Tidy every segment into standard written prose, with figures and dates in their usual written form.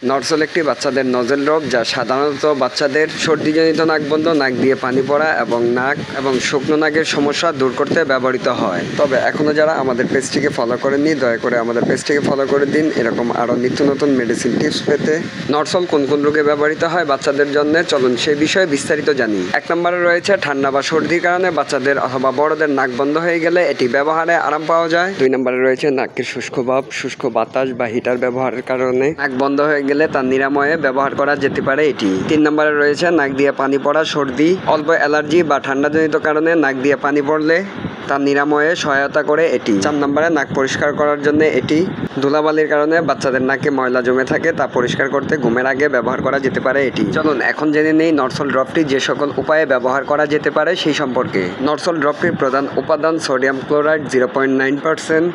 নরসল একটি বাচ্চাদের নজল রোগ, যা সাধারণত বাচ্চাদের সর্দিজনিত নাকবন্ধ, নাক দিয়ে পানি পড়া এবং নাক এবং শুকনো নাকের সমস্যা দূর করতে ব্যবহৃত হয়। তবে এখনও যারা আমাদের পেজটিকে ফলো করেননি, দয়া করে আমাদের পেজটিকে ফলো করে দিন এরকম আরও নিত্য নতুন মেডিসিন টিপস পেতে। নরসল কোন কোন রোগে ব্যবহৃত হয় বাচ্চাদের জন্য, চলুন সেই বিষয়ে বিস্তারিত জানি। 1 নম্বরে রয়েছে ঠান্ডা বা সর্দির কারণে বাচ্চাদের অথবা বড়দের নাক বন্ধ হয়ে গেলে এটি ব্যবহারে আরাম পাওয়া যায়। 2 নম্বরে রয়েছে নাকের শুষ্ক ভাব, শুষ্ক বাতাস বা হিটার ব্যবহারের কারণে নাক বন্ধ হয়ে গেলে তার নিরাময়ে ব্যবহার করা যেতে পারে এটি। 3 নম্বরে রয়েছে নাক দিয়ে পানি পড়া, সর্দি, অল্প অ্যালার্জি বা ঠান্ডাজনিত কারণে নাক দিয়ে পানি পড়লে তার নিরাময়ে সহায়তা করে এটি। 4 নম্বরে নাক পরিষ্কার করার জন্য এটি। ধুলাবালির কারণে বাচ্চাদের নাকে ময়লা জমে থাকে, তা পরিষ্কার করতে ঘুমের আগে ব্যবহার করা যেতে পারে এটি। চলুন এখন জেনে নেই নরসল ড্রপটি যে সকল উপায়ে ব্যবহার করা যেতে পারে সেই সম্পর্কে। নরসল ড্রপটির প্রধান উপাদান সোডিয়াম ক্লোরাইড 0.9%,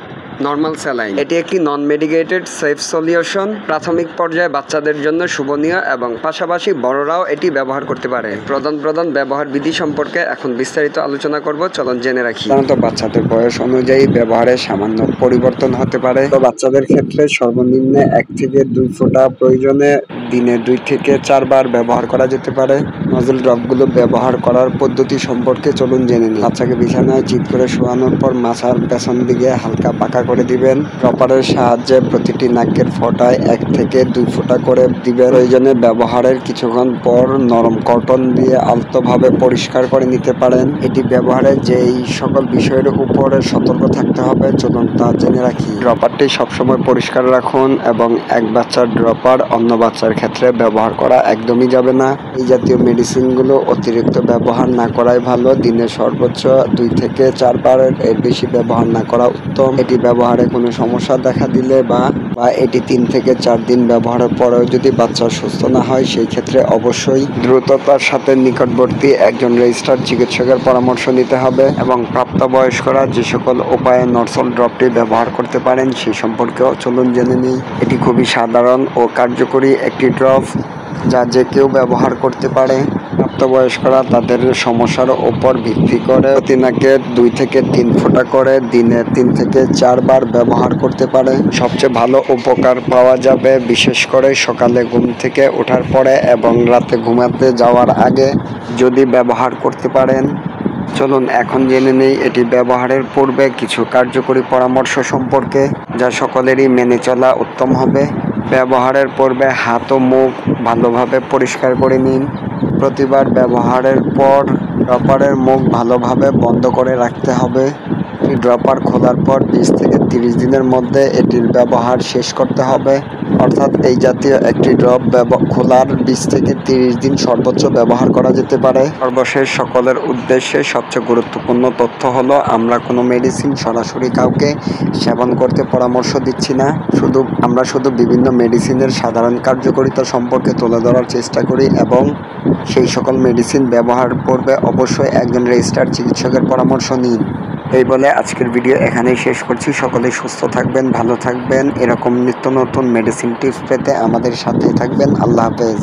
নর্মাল স্যালাইন। এটি একটি নন মেডিকেটেড সেফ সলিউশন। প্রাথমিক পর্যায়ে বাচ্চাদের জন্য শুভনীয় এবং পাশাপাশি বড়রাও এটি ব্যবহার করতে পারে। প্রধান ব্যবহার বিধি সম্পর্কে এখন বিস্তারিত আলোচনা করব, চলুন জেনে রাখি। সাধারণত বাচ্চাদের বয়স অনুযায়ী ব্যবহারে সামান্য পরিবর্তন হতে পারে। তো বাচ্চাদের ক্ষেত্রে সর্বনিম্ন 1 থেকে 2 ফোঁটা, প্রয়োজনে দিনে 2 থেকে 4 বার ব্যবহার করা যেতে পারে। নজল ড্রপগুলো ব্যবহার করার পদ্ধতি সম্পর্কে চলুন জেনে নিই। বাচ্চাকে বিছানায় চিৎ করে শোয়ানোর পর মাথার পেছন দিকে হালকা পাকা করে দিবেন। ড্রপারের সাহায্যে প্রতিটি নাকের ফোঁটায় 1 থেকে 2 ফোঁটা করে দিবেন। প্রয়োজনে ব্যবহারের কিছুক্ষণ পর নরম কটন দিয়ে আলতোভাবে পরিষ্কার করে নিতে পারেন। এটি ব্যবহারে যেই সকল বিষয়ের উপরে সতর্ক থাকতে হবে, চলুন তা জেনে রাখি। ড্রপারটি সবসময় পরিষ্কার রাখুন এবং এক বাচ্চার ড্রপার অন্য বাচ্চার ক্ষেত্রে ব্যবহার করা একদমই যাবে না। এই জাতীয় মেডিসিনগুলো অতিরিক্ত ব্যবহার না করাই ভালো। দিনে সর্বোচ্চ 2 থেকে 4 বারের এর বেশি ব্যবহার না করা উত্তম। এটি ব্যবহারে কোনো সমস্যা দেখা দিলে বা এটি 3 থেকে 4 দিন ব্যবহারের পরেও যদি বাচ্চা সুস্থ না হয়, সেই ক্ষেত্রে অবশ্যই দ্রুততার সাথে নিকটবর্তী একজন রেজিস্টার্ড চিকিৎসকের পরামর্শ নিতে হবে। এবং প্রাপ্তবয়স্করা যে সকল উপায়ে নরসল ড্রপটি ব্যবহার করতে পারেন সেই সম্পর্কেও চলুন জেনে নিই। এটি খুবই সাধারণ ও কার্যকরী একটি ড্রপ, যা যে কেউ ব্যবহার করতে পারে। প্রাপ্তবয়স্করা তাদের সমস্যার ওপর ভিত্তি করে প্রতি নাকে 2 থেকে 3 ফোঁটা করে দিনে 3 থেকে 4 বার ব্যবহার করতে পারে। সবচেয়ে ভালো উপকার পাওয়া যাবে বিশেষ করে সকালে ঘুম থেকে ওঠার পরে এবং রাতে ঘুমাতে যাওয়ার আগে যদি ব্যবহার করতে পারেন। চলুন এখন জেনে নেই এটি ব্যবহারের পূর্বে কিছু কার্যকরী পরামর্শ সম্পর্কে, যা সকলেরই মেনে চলা উত্তম হবে। ব্যবহারের পূর্বে হাত ও মুখ ভালোভাবে পরিষ্কার করে নিন। প্রতিবার ব্যবহারের পর ড্রপারের মুখ ভালোভাবে বন্ধ করে রাখতে হবে। ড্রপার খোলার পর 20 থেকে 30 দিনের মধ্যে এটির ব্যবহার শেষ করতে হবে। অর্থাৎ এই জাতীয় একটি ড্রপ খোলার 20 থেকে 30 দিন সর্বোচ্চ ব্যবহার করা যেতে পারে। সর্বশেষ সকলের উদ্দেশ্যে সবচেয়ে গুরুত্বপূর্ণ তথ্য হলো, আমরা কোনো মেডিসিন সরাসরি কাউকে সেবন করতে পরামর্শ দিচ্ছি না। আমরা শুধু বিভিন্ন মেডিসিনের সাধারণ কার্যকারিতা সম্পর্কে তুলে ধরার চেষ্টা করি এবং সেই সকল মেডিসিন ব্যবহার পূর্বে অবশ্যই একজন রেজিস্টার্ড চিকিৎসকের পরামর্শ নিন। এই বলে আজকের ভিডিও এখানেই শেষ করছি। সকলেই সুস্থ থাকবেন, ভালো থাকবেন। এরকম নিত্য নতুন মেডিসিন টিপস পেতে আমাদের সাথেই থাকবেন। আল্লাহ হাফেজ।